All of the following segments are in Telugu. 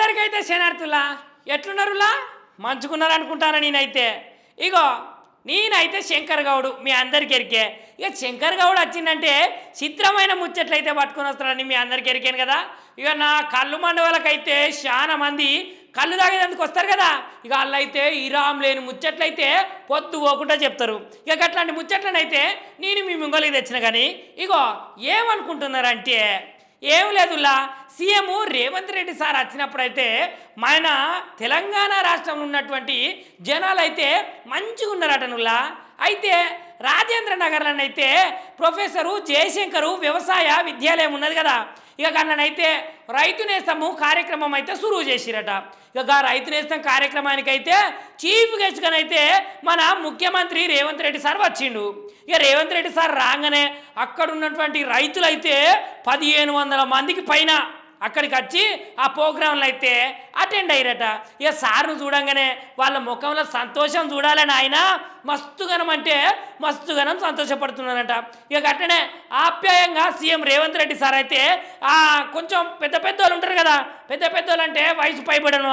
అందరికైతే శనార్థులా ఎట్లున్నారులా మంచుకున్నారు అనుకుంటాను నేనైతే. ఇగో నేనైతే శంకర్ గౌడు మీ అందరికి ఎరికే. ఇక శంకర్ గౌడ్ వచ్చిందంటే చిత్రమైన ముచ్చట్లయితే పట్టుకొని వస్తారని మీ అందరికి ఎరికాను కదా. ఇక నా కళ్ళు మండవాళ్ళకైతే చాలా మంది కళ్ళు తాగేందుకు వస్తారు కదా. ఇక వాళ్ళైతే ఇరామ్ లేని ముచ్చట్లయితే పొద్దు పోకుండా చెప్తారు. ఇక అట్లాంటి ముచ్చట్లనైతే నేను మీ ముంగలికి తెచ్చిన. కానీ ఇగో ఏమనుకుంటున్నారంటే ఏం లేదులా, సీఎం రేవంత్ రెడ్డి సార్ వచ్చినప్పుడైతే మన తెలంగాణ రాష్ట్రంలో ఉన్నటువంటి జనాలు అయితే మంచిగా ఉన్నారటనులా. అయితే రాజేంద్ర నగర్లోనైతే ప్రొఫెసరు జయశంకరు వ్యవసాయ విద్యాలయం ఉన్నది కదా. ఇక కన్ననైతే రైతు నేస్తము కార్యక్రమం అయితే సురువు చేసిరట. ఇక రైతు నేస్తం కార్యక్రమానికి అయితే చీఫ్ గెస్ట్గానైతే మన ముఖ్యమంత్రి రేవంత్ రెడ్డి సార్ వచ్చిండు. ఇక రేవంత్ రెడ్డి సార్ రాగానే అక్కడ ఉన్నటువంటి రైతులైతే 1500 మందికి పైన అక్కడికి వచ్చి ఆ ప్రోగ్రాంలో అయితే అటెండ్ అయ్యారట. ఇక సార్ను చూడంగానే వాళ్ళ ముఖంలో సంతోషం చూడాలని ఆయన మస్తుగనం అంటే మస్తుగనం సంతోషపడుతున్నారట. ఇక అట్టనే ఆప్యాయంగా సీఎం రేవంత్ రెడ్డి సార్ అయితే కొంచెం పెద్ద వాళ్ళు ఉంటారు కదా, పెద్ద వాళ్ళు అంటే వయసు పైబడిన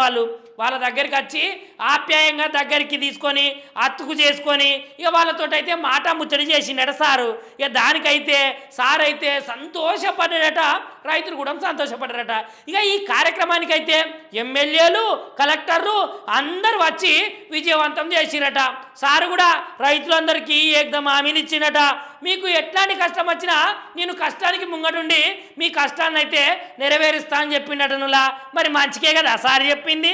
వాళ్ళ దగ్గరికి వచ్చి ఆప్యాయంగా దగ్గరికి తీసుకొని అత్తుకు చేసుకొని ఇక వాళ్ళతో అయితే మాట ముచ్చడి చేసిండట సారు. ఇక దానికైతే సార్ అయితే సంతోషపడ్డాడట, రైతులు కూడా సంతోషపడ్డారట. ఇక ఈ కార్యక్రమానికి అయితే ఎమ్మెల్యేలు కలెక్టర్లు అందరూ వచ్చి విజయవంతం చేసిరట. సారు కూడా రైతులందరికీ ఏకదం హామీలు ఇచ్చినట. మీకు ఎట్లాంటి కష్టం వచ్చినా నేను కష్టానికి ముంగటుండి మీ కష్టాన్ని అయితే నెరవేరుస్తా అని చెప్పిండటనులా. మరి మంచికే కదా సార్ చెప్పింది.